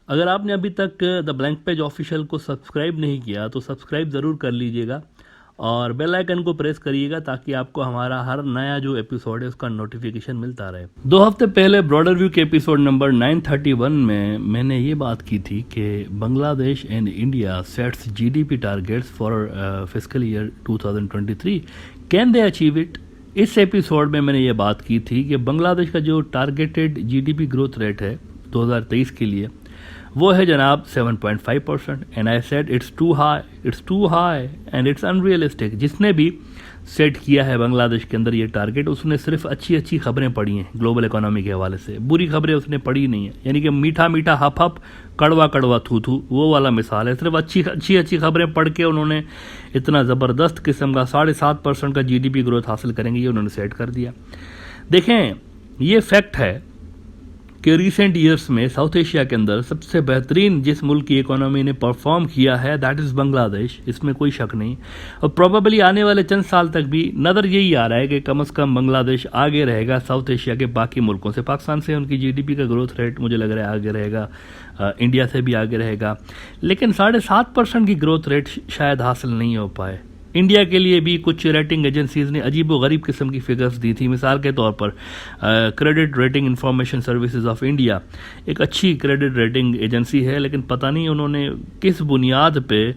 अगर आपने अभी तक द ब्लैंक पेज ऑफिशियल को सब्सक्राइब नहीं किया तो सब्सक्राइब ज़रूर कर लीजिएगा और बेल आइकन को प्रेस करिएगा ताकि आपको हमारा हर नया जो एपिसोड है उसका नोटिफिकेशन मिलता रहे। 2 हफ्ते पहले ब्रॉडर व्यू के एपिसोड नंबर 931 में मैंने ये बात की थी कि Bangladesh and India sets GDP targets for fiscal year 2023, can they achieve it. इस एपिसोड में मैंने ये बात की थी कि बांग्लादेश का जो टारगेटेड जीडीपी ग्रोथ रेट है 2023 के लिए वो है जनाब 7.5%। And I said it's too high and it's unrealistic. जिसने भी सेट किया है बांग्लादेश के अंदर ये टारगेट उसने सिर्फ अच्छी खबरें पढ़ी हैं ग्लोबल इकोनॉमी के हवाले से, बुरी खबरें उसने पढ़ी नहीं है। यानी कि मीठा मीठा हप हप कड़वा कड़वा थू थू वो वाला मिसाल है। सिर्फ अच्छी खबरें पढ़ के उन्होंने इतना ज़बरदस्त किस्म का 7.5% का जीडीपी ग्रोथ हासिल करेंगे ये उन्होंने सेट कर दिया। देखें, ये फैक्ट है कि रिसेंट ईयर्स में साउथ एशिया के अंदर सबसे बेहतरीन जिस मुल्क की इकोनॉमी ने परफॉर्म किया है दैट इज़ बांग्लादेश, इसमें कोई शक नहीं। और प्रोबेबली आने वाले चंद साल तक भी नज़र यही आ रहा है कि कम से कम बांग्लादेश आगे रहेगा साउथ एशिया के बाकी मुल्कों से। पाकिस्तान से उनकी जीडीपी का ग्रोथ रेट मुझे लग रहा है आगे रहेगा, इंडिया से भी आगे रहेगा, लेकिन 7.5% की ग्रोथ रेट शायद हासिल नहीं हो पाए। इंडिया के लिए भी कुछ रेटिंग एजेंसीज़ ने अजीब व गरीब किस्म की फिगर्स दी थी। मिसाल के तौर पर credit rating information services of India एक अच्छी क्रेडिट रेटिंग एजेंसी है, लेकिन पता नहीं उन्होंने किस बुनियाद पे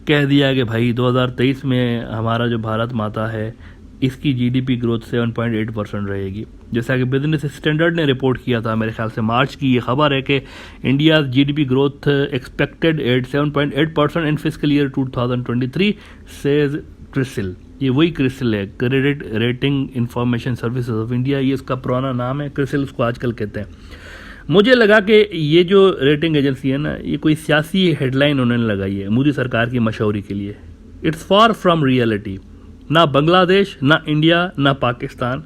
कह दिया कि भाई 2023 में हमारा जो भारत माता है इसकी जीडीपी ग्रोथ 7.8% रहेगी। जैसा कि बिजनेस स्टैंडर्ड ने रिपोर्ट किया था, मेरे ख्याल से मार्च की ये खबर है कि India GDP growth expected at 7.8% in fiscal year 2023 says Crisil. ये वही क्रिसिल है, credit rating information services of India, ये इसका पुराना नाम है, क्रिसिल उसको आजकल कहते हैं। मुझे लगा कि ये जो रेटिंग एजेंसी है ना, ये कोई सियासी हेडलाइन उन्होंने लगाई है मोदी सरकार की मशहूरी के लिए। It's far from reality. ना बांग्लादेश, ना इंडिया, ना पाकिस्तान,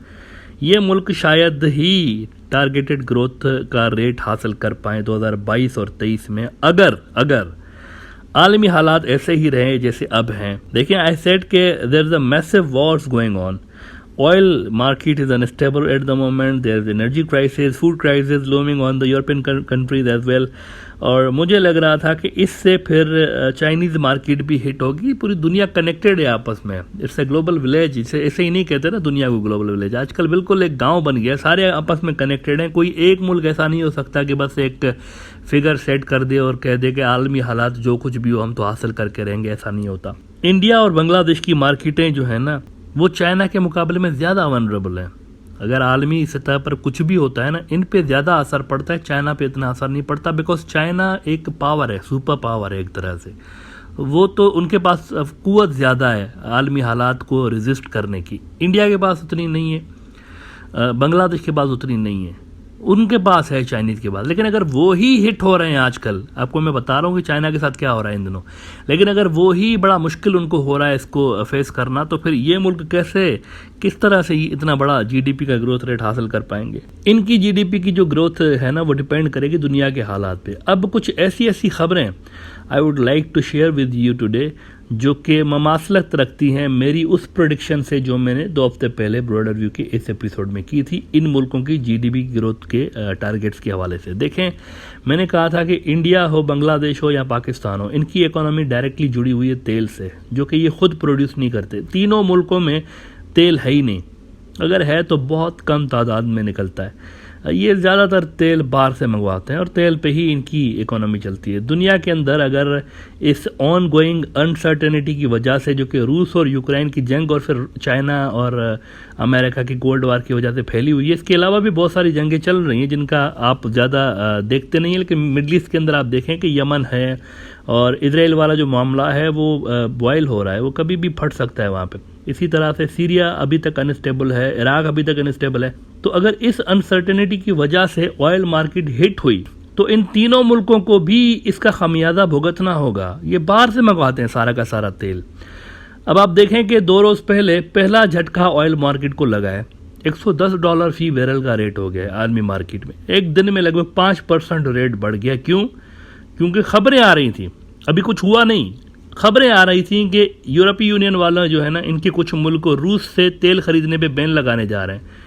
ये मुल्क शायद ही टारगेटेड ग्रोथ का रेट हासिल कर पाएँ 2022 और 23 में अगर आलमी हालात ऐसे ही रहे जैसे अब हैं। देखिए, आई सेड के there is a massive wars going on, oil market is unstable at the moment, there is energy crisis, food crisis looming on the European countries as well. और मुझे लग रहा था कि इससे फिर चाइनीज़ मार्केट भी हिट होगी। पूरी दुनिया कनेक्टेड है आपस में, इट्स ए ग्लोबल विलेज। इसे ऐसे ही नहीं कहते ना दुनिया को ग्लोबल विलेज, आजकल बिल्कुल एक गांव बन गया, सारे आपस में कनेक्टेड हैं। कोई एक मुल्क ऐसा नहीं हो सकता कि बस एक फिगर सेट कर दे और कह दे कि आलमी हालात जो कुछ भी हो हम तो हासिल करके रहेंगे, ऐसा नहीं होता। इंडिया और बांग्लादेश की मार्केटें जो है ना वो चाइना के मुकाबले में ज़्यादा वनरेबल हैं। अगर आलमी सतह पर कुछ भी होता है ना, इन पे ज़्यादा असर पड़ता है, चाइना पे इतना असर नहीं पड़ता, बिकॉज चाइना एक पावर है, सुपर पावर है एक तरह से। वो तो उनके पास कुव्वत ज़्यादा है आलमी हालात को रेजिस्ट करने की। इंडिया के पास उतनी नहीं है, बांग्लादेश के पास उतनी नहीं है, उनके पास है चाइनीज़ के पास। लेकिन अगर वो ही हिट हो रहे हैं आजकल, आपको मैं बता रहा हूँ कि चाइना के साथ क्या हो रहा है इन दिनों, लेकिन अगर वो ही बड़ा मुश्किल उनको हो रहा है इसको फेस करना, तो फिर ये मुल्क कैसे किस तरह से इतना बड़ा जीडीपी का ग्रोथ रेट हासिल कर पाएंगे। इनकी जीडीपी की जो ग्रोथ है ना वो डिपेंड करेगी दुनिया के हालात पे। अब कुछ ऐसी खबरें I would like to share with you today जो कि ममासलत रखती हैं मेरी उस प्रेडिक्शन से जो मैंने 2 हफ्ते पहले ब्रॉडर व्यू के इस एपिसोड में की थी इन मुल्कों की जीडीपी ग्रोथ के टारगेट्स के हवाले से। देखें, मैंने कहा था कि इंडिया हो, बांग्लादेश हो या पाकिस्तान हो, इनकी इकोनॉमी डायरेक्टली जुड़ी हुई है तेल से, जो कि ये खुद प्रोड्यूस नहीं करते। तीनों मुल्कों में तेल है ही नहीं, अगर है तो बहुत कम तादाद में निकलता है। ये ज़्यादातर तेल बाहर से मंगवाते हैं और तेल पे ही इनकी इकोनॉमी चलती है। दुनिया के अंदर अगर इस ऑन गोइंग अनसर्टेनिटी की वजह से, जो कि रूस और यूक्रेन की जंग और फिर चाइना और अमेरिका की कोल्ड वार की वजह से फैली हुई है, इसके अलावा भी बहुत सारी जंगें चल रही हैं जिनका आप ज़्यादा देखते नहीं हैं, लेकिन मिडल ईस्ट के अंदर आप देखें कि यमन है और इजराइल वाला जो मामला है वो बॉयल हो रहा है, वो कभी भी फट सकता है वहाँ पे। इसी तरह से सीरिया अभी तक अनस्टेबल है, इराक अभी तक अनस्टेबल है। तो अगर इस अनसर्टेनिटी की वजह से ऑयल मार्केट हिट हुई तो इन तीनों मुल्कों को भी इसका खमियाजा भुगतना होगा। ये बाहर से मंगवाते हैं सारा का सारा तेल। अब आप देखें कि 2 रोज़ पहले पहला झटका ऑयल मार्केट को लगा है, $110 फी बैरल का रेट हो गया आलमी मार्केट में। एक दिन में लगभग 5% रेट बढ़ गया। क्यों? क्योंकि खबरें आ रही थी, अभी कुछ हुआ नहीं, खबरें आ रही थी कि यूरोपीय यूनियन वाला जो है ना, इनके कुछ मुल्क रूस से तेल खरीदने पे बैन लगाने जा रहे हैं।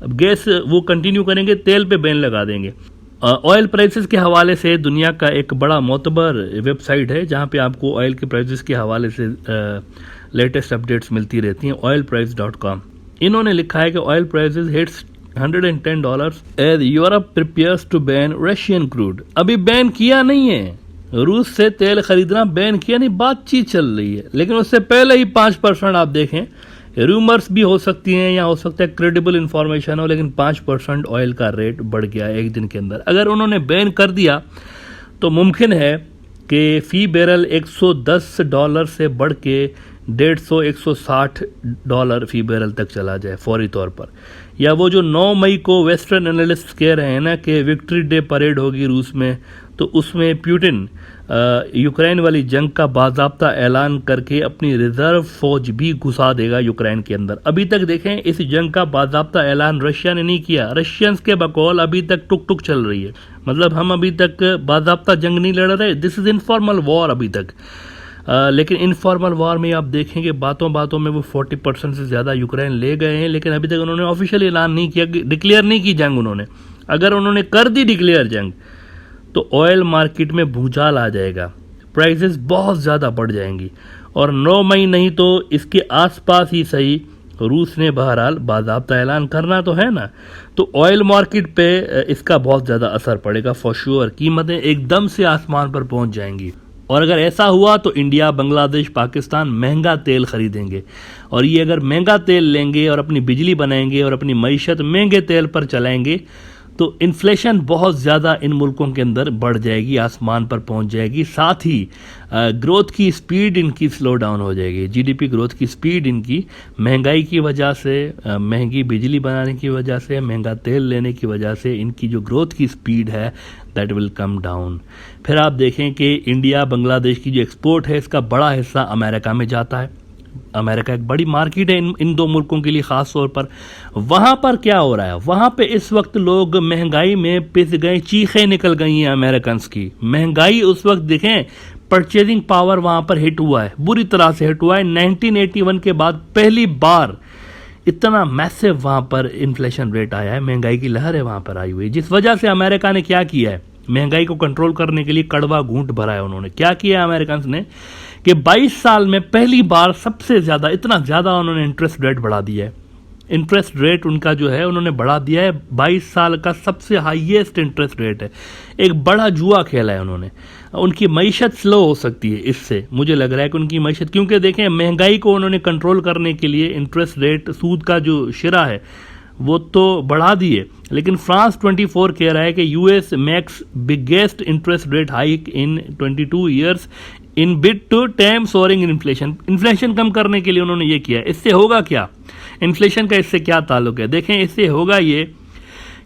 अब गैस वो कंटिन्यू करेंगे, तेल पे बैन लगा देंगे। ऑयल प्राइसेस के हवाले से दुनिया का एक बड़ा मोतबर वेबसाइट है जहां पे आपको ऑयल के प्राइसेस के हवाले से लेटेस्ट अपडेट्स मिलती रहती हैं, oilprice.com। इन्होंने लिखा है कि oil prices hits $110 as Europe prepares to ban Russian crude. अभी बैन किया नहीं है, रूस से तेल खरीदना बैन किया नहीं, बातचीत चल रही है, लेकिन उससे पहले ही 5% आप देखें, रूमर्स भी हो सकती हैं या हो सकता है क्रेडिबल इंफॉर्मेशन हो, लेकिन 5% ऑयल का रेट बढ़ गया एक दिन के अंदर। अगर उन्होंने बैन कर दिया तो मुमकिन है कि फ़ी बैरल $110 से बढ़ के $150-160 फ़ी बैरल तक चला जाए फौरी तौर पर। या वो जो 9 मई को वेस्टर्न एनालिस्ट कह रहे हैं ना कि विक्ट्री डे परेड होगी रूस में, तो उसमें पुतिन यूक्रेन वाली जंग का बाज़ाब्ता ऐलान करके अपनी रिजर्व फौज भी घुसा देगा यूक्रेन के अंदर। अभी तक देखें, इस जंग का बाज़ाब्ता ऐलान रशिया ने नहीं किया, रशियंस के बकौल अभी तक टुक टुक चल रही है। मतलब हम अभी तक बाज़ाब्ता जंग नहीं लड़ रहे, दिस इज़ इनफॉर्मल वॉर अभी तक। लेकिन इनफॉर्मल वॉर में आप देखेंगे बातों बातों में वो 40% से ज़्यादा यूक्रेन ले गए हैं, लेकिन अभी तक उन्होंने ऑफिशियल ऐलान नहीं किया, डिक्लेयर नहीं की जंग उन्होंने। अगर उन्होंने कर दी डिक्लेयर जंग तो ऑयल मार्केट में भूचाल आ जाएगा, प्राइसेस बहुत ज़्यादा बढ़ जाएंगी, और 9 मई नहीं तो इसके आसपास ही सही रूस ने बहरहाल बाज़ाब्ता ऐलान करना तो है ना, तो ऑयल मार्केट पे इसका बहुत ज़्यादा असर पड़ेगा फॉर श्योर। कीमतें एकदम से आसमान पर पहुंच जाएंगी, और अगर ऐसा हुआ तो इंडिया, बांग्लादेश, पाकिस्तान महंगा तेल खरीदेंगे, और ये अगर महंगा तेल लेंगे और अपनी बिजली बनाएंगे और अपनी मईशत महंगे तेल पर चलाएंगे तो इन्फ्लेशन बहुत ज़्यादा इन मुल्कों के अंदर बढ़ जाएगी, आसमान पर पहुंच जाएगी। साथ ही ग्रोथ की स्पीड इनकी स्लो डाउन हो जाएगी, जीडीपी ग्रोथ की स्पीड इनकी महंगाई की वजह से, महंगी बिजली बनाने की वजह से, महंगा तेल लेने की वजह से इनकी जो ग्रोथ की स्पीड है दैट विल कम डाउन। फिर आप देखें कि इंडिया, बांग्लादेश की जो एक्सपोर्ट है इसका बड़ा हिस्सा अमेरिका में जाता है। अमेरिका एक बड़ी मार्केट है इन दो मुल्कों के लिए ख़ास तौर पर। वहाँ पर क्या हो रहा है, वहाँ पे इस वक्त लोग महंगाई में पिस गए, चीखें निकल गई हैं अमेरिकन्स की। महंगाई उस वक्त देखें, परचेजिंग पावर वहाँ पर हिट हुआ है, बुरी तरह से हिट हुआ है। 1981 के बाद पहली बार इतना मैसिव वहाँ पर इन्फ्लेशन रेट आया है, महंगाई की लहर है वहाँ पर आई हुई, जिस वजह से अमेरिका ने क्या किया है, महंगाई को कंट्रोल करने के लिए कड़वा घूंट भरा है। उन्होंने क्या किया अमेरिकन ने कि 22 साल में पहली बार सबसे ज़्यादा, इतना ज़्यादा उन्होंने इंटरेस्ट रेट बढ़ा दिया है। इंटरेस्ट रेट उनका जो है उन्होंने बढ़ा दिया है, 22 साल का सबसे हाईएस्ट इंटरेस्ट रेट है। एक बड़ा जुआ खेला है उन्होंने। उनकी मईशत स्लो हो सकती है इससे, मुझे लग रहा है कि उनकी मईशत, क्योंकि देखें महंगाई को उन्होंने कंट्रोल करने के लिए इंटरेस्ट रेट, सूद का जो शिरा है वो तो बढ़ा दिए, लेकिन फ्रांस 24 कह रहा है कि US makes biggest interest rate hike in 22 years in bid to tame soaring inflation. Inflation कम करने के लिए उन्होंने ये किया। इससे होगा क्या, इन्फ्लेशन का इससे क्या ताल्लुक है? देखें, इससे होगा ये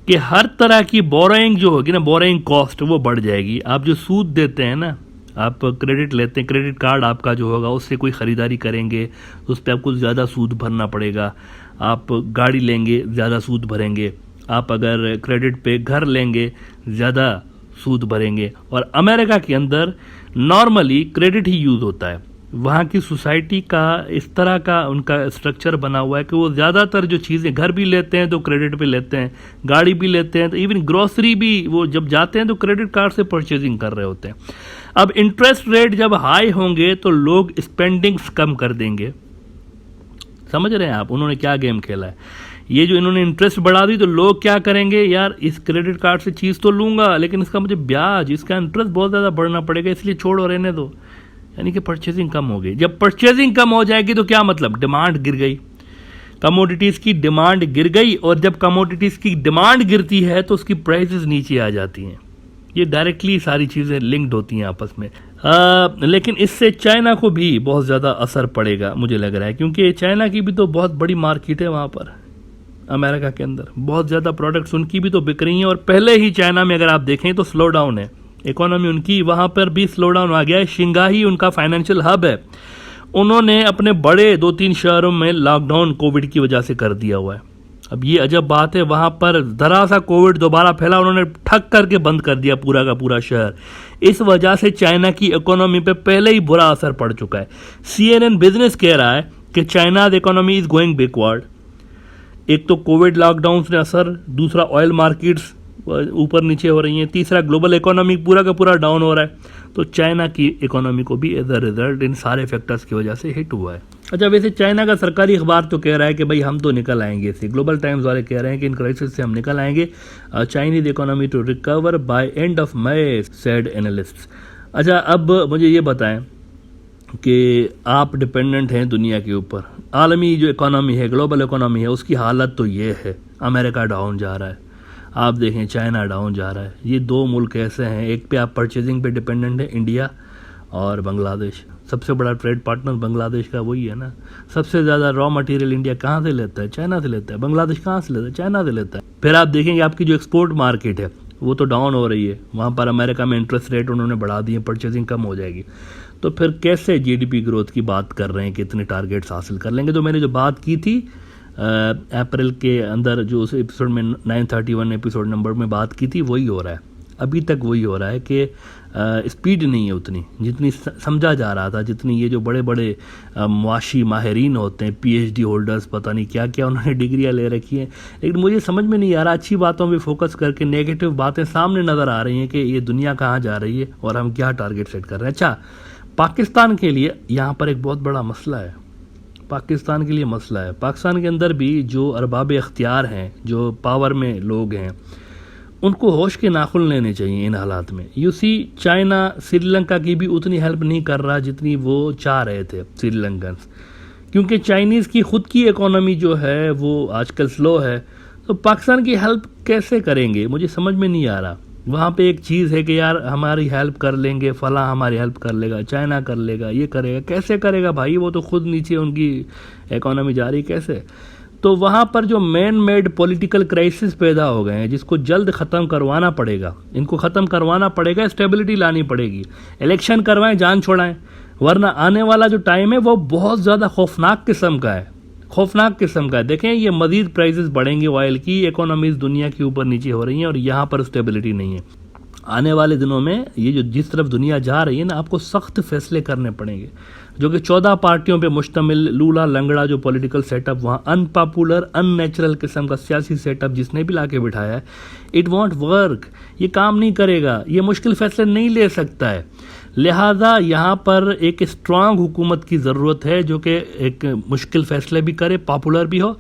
कि हर तरह की बोरोइंग जो होगी ना, बोरोइंग कॉस्ट वो बढ़ जाएगी। आप जो सूद देते हैं ना, आप क्रेडिट लेते हैं, क्रेडिट कार्ड आपका जो होगा उससे कोई ख़रीदारी करेंगे उस पर आपको ज़्यादा सूद भरना पड़ेगा। आप गाड़ी लेंगे ज़्यादा सूद भरेंगे, आप अगर क्रेडिट पे घर लेंगे ज़्यादा सूद भरेंगे। और अमेरिका के अंदर नॉर्मली क्रेडिट ही यूज़ होता है। वहाँ की सोसाइटी का इस तरह का उनका स्ट्रक्चर बना हुआ है कि वो ज़्यादातर जो चीज़ें, घर भी लेते हैं तो क्रेडिट पे लेते हैं, गाड़ी भी लेते हैं, तो इवन ग्रोसरी भी वो जब जाते हैं तो क्रेडिट कार्ड से परचेजिंग कर रहे होते हैं। अब इंटरेस्ट रेट जब हाई होंगे तो लोग स्पेंडिंग्स कम कर देंगे। समझ रहे हैं आप, उन्होंने क्या गेम खेला है? ये जो इन्होंने इंटरेस्ट बढ़ा दी तो लोग क्या करेंगे, यार इस क्रेडिट कार्ड से चीज़ तो लूँगा लेकिन इसका मुझे ब्याज, इसका इंटरेस्ट बहुत ज़्यादा बढ़ना पड़ेगा, इसलिए छोड़ो, रहने दो। यानी कि परचेजिंग कम हो गई। जब परचेजिंग कम हो जाएगी तो क्या मतलब, डिमांड गिर गई, कमोडिटीज़ की डिमांड गिर गई, और जब कमोडिटीज़ की डिमांड गिरती है तो उसकी प्राइसेस नीचे आ जाती हैं। ये डायरेक्टली सारी चीज़ें लिंक्ड होती हैं आपस में। लेकिन इससे चाइना को भी बहुत ज़्यादा असर पड़ेगा मुझे लग रहा है, क्योंकि चाइना की भी तो बहुत बड़ी मार्केट है वहाँ पर अमेरिका के अंदर, बहुत ज़्यादा प्रोडक्ट्स उनकी भी तो बिक रही हैं। और पहले ही चाइना में अगर आप देखें तो स्लो डाउन है इकोनॉमी उनकी, वहाँ पर भी स्लो डाउन आ गया है। शिंगाई उनका फाइनेंशियल हब है, उन्होंने अपने बड़े 2-3 शहरों में लॉकडाउन कोविड की वजह से कर दिया हुआ है। अब ये अजब बात है, वहाँ पर ज़रा सा कोविड दोबारा फैला, उन्होंने ठक करके बंद कर दिया पूरा का पूरा शहर। इस वजह से चाइना की इकोनॉमी पे पहले ही बुरा असर पड़ चुका है। CNN बिजनेस कह रहा है कि China's economy is going backward. एक तो कोविड लॉकडाउन से असर, दूसरा ऑयल मार्केट्स ऊपर नीचे हो रही हैं। तीसरा, ग्लोबल इकोनॉमी पूरा का पूरा डाउन हो रहा है, तो चाइना की इकोनॉमी को भी एज अ रिजल्ट इन सारे फैक्टर्स की वजह से हिट हुआ है। अच्छा, वैसे चाइना का सरकारी अखबार तो कह रहा है कि भाई हम तो निकल आएंगे इससे। ग्लोबल टाइम्स वाले कह रहे हैं कि इन क्राइसिस से हम निकल आएंगे, Chinese economy to recover by end of May, said analysts. अच्छा, अब मुझे ये बताएं कि आप डिपेंडेंट हैं दुनिया के ऊपर। आलमी जो इकोनॉमी है, ग्लोबल इकोनॉमी है, उसकी हालत तो ये है, अमेरिका डाउन जा रहा है, आप देखें चाइना डाउन जा रहा है। ये दो मुल्क ऐसे हैं, एक पे आप परचेजिंग पे डिपेंडेंट है, इंडिया और बांग्लादेश। सबसे बड़ा ट्रेड पार्टनर बांग्लादेश का वही है ना। सबसे ज़्यादा रॉ मटेरियल इंडिया कहाँ से लेता है? चाइना से लेता है। बांग्लादेश कहाँ से लेता है? चाइना से लेता है। फिर आप देखेंगे आपकी जो एक्सपोर्ट मार्केट है वो तो डाउन हो रही है, वहाँ पर अमेरिका में इंटरेस्ट रेट उन्होंने बढ़ा दिए, परचेजिंग कम हो जाएगी। तो फिर कैसे जीडीपी ग्रोथ की बात कर रहे हैं कि इतने टारगेट्स हासिल कर लेंगे? तो मैंने जो बात की थी अप्रैल के अंदर, जो उस एपिसोड में 931 एपिसोड नंबर में बात की थी, वही हो रहा है। अभी तक वही हो रहा है कि स्पीड नहीं है उतनी जितनी समझा जा रहा था, जितनी ये जो बड़े बड़े मुआशी माहिरीन होते हैं, पीएचडी होल्डर्स, पता नहीं क्या क्या उन्होंने डिग्रियां ले रखी हैं। लेकिन मुझे समझ में नहीं आ रहा, अच्छी बातों पे फोकस करके नेगेटिव बातें सामने नज़र आ रही हैं कि ये दुनिया कहाँ जा रही है और हम क्या टारगेट सेट कर रहे हैं। अच्छा, पाकिस्तान के लिए यहाँ पर एक बहुत बड़ा मसला है। पाकिस्तान के लिए मसला है, पाकिस्तान के अंदर भी जो अरबाब इख्तियार हैं, जो पावर में लोग हैं, उनको होश के नाखुन लेने चाहिए इन हालात में। यूसी चाइना श्रीलंका की भी उतनी हेल्प नहीं कर रहा जितनी वो चाह रहे थे श्रीलंकन्स, क्योंकि चाइनीज़ की खुद की इकोनॉमी जो है वो आजकल स्लो है। तो पाकिस्तान की हेल्प कैसे करेंगे? मुझे समझ में नहीं आ रहा। वहाँ पे एक चीज़ है कि यार हमारी हेल्प कर लेंगे, फला हमारी हेल्प कर लेगा, चाइना कर लेगा, ये करेगा। कैसे करेगा भाई? वो तो खुद नीचे उनकी इकोनॉमी जा रही, कैसे? तो वहाँ पर जो मैन मेड पॉलिटिकल क्राइसिस पैदा हो गए हैं, जिसको जल्द ख़त्म करवाना पड़ेगा, इनको ख़त्म करवाना पड़ेगा, स्टेबिलिटी लानी पड़ेगी, इलेक्शन करवाएं, जान छोड़ाएं, वरना आने वाला जो टाइम है वो बहुत ज़्यादा खौफनाक किस्म का है, खौफनाक किस्म का है। देखें, ये मज़ीद प्राइसेस बढ़ेंगे ऑयल की, इकोनॉमीज़ दुनिया के ऊपर नीचे हो रही हैं और यहाँ पर स्टेबिलिटी नहीं है। आने वाले दिनों में ये जो जिस तरफ दुनिया जा रही है ना, आपको सख्त फैसले करने पड़ेंगे, जो कि 14 पार्टियों पे मुश्तमिल लूला लंगड़ा जो पॉलिटिकल सेटअप, वहाँ अनपॉपुलर अननेचुरल किस्म का सियासी सेटअप जिसने भी लाके बिठाया है, इट वॉन्ट वर्क। ये काम नहीं करेगा, ये मुश्किल फैसले नहीं ले सकता है। लिहाजा यहाँ पर एक स्ट्रांग हुकूमत की ज़रूरत है जो कि एक मुश्किल फैसले भी करे, पॉपुलर भी हो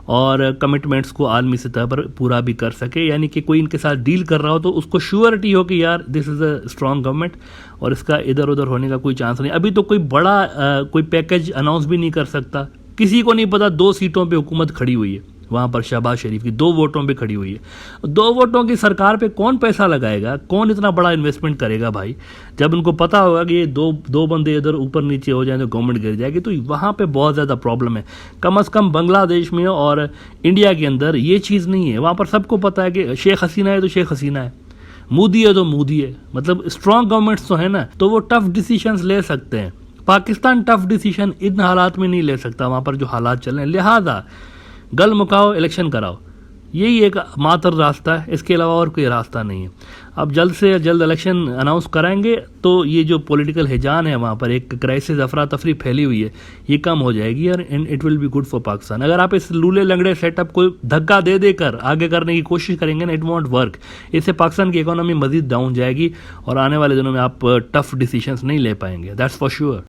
और कमिटमेंट्स को आलमी सतह पर पूरा भी कर सके। यानी कि कोई इनके साथ डील कर रहा हो तो उसको श्योरिटी हो कि यार this is a strong government और इसका इधर उधर होने का कोई चांस नहीं। अभी तो कोई बड़ा कोई पैकेज अनाउंस भी नहीं कर सकता, किसी को नहीं पता 2 सीटों पे हुकूमत खड़ी हुई है, वहाँ पर शहबाज शरीफ की 2 वोटों पे खड़ी हुई है। 2 वोटों की सरकार पे कौन पैसा लगाएगा? कौन इतना बड़ा इन्वेस्टमेंट करेगा भाई? जब उनको पता होगा कि ये दो बंदे इधर ऊपर नीचे हो जाए तो गवर्नमेंट गिर जाएगी, तो वहाँ पे बहुत ज़्यादा प्रॉब्लम है। कम अज़ कम बांग्लादेश में और इंडिया के अंदर ये चीज़ नहीं है। वहाँ पर सबको पता है कि शेख हसीना है तो शेख हसीना है, मोदी है तो मोदी है। मतलब स्ट्रॉन्ग गवर्नमेंट्स तो है ना, तो वो टफ डिसीजंस ले सकते हैं। पाकिस्तान टफ डिसीजन इन हालात में नहीं ले सकता, वहाँ पर जो हालात चल रहे हैं। लिहाजा गल मुकाओ, इलेक्शन कराओ, यही एक मात्र रास्ता है, इसके अलावा और कोई रास्ता नहीं है। अब जल्द से जल्द इलेक्शन अनाउंस कराएंगे तो ये जो पॉलिटिकल हिजान है, वहाँ पर एक क्राइसिस, अफरा तफरी फैली हुई है, ये कम हो जाएगी और it will be good for Pakistan. अगर आप इस लूले लंगड़े सेटअप को धक्का दे देकर आगे करने की कोशिश करेंगे ना, इट वॉन्ट वर्क। इससे पाकिस्तान की इकोनॉमी मजीद डाउन जाएगी और आने वाले दिनों में आप टफ डिसीजंस नहीं ले पाएंगे, दैट्स फॉर श्योर।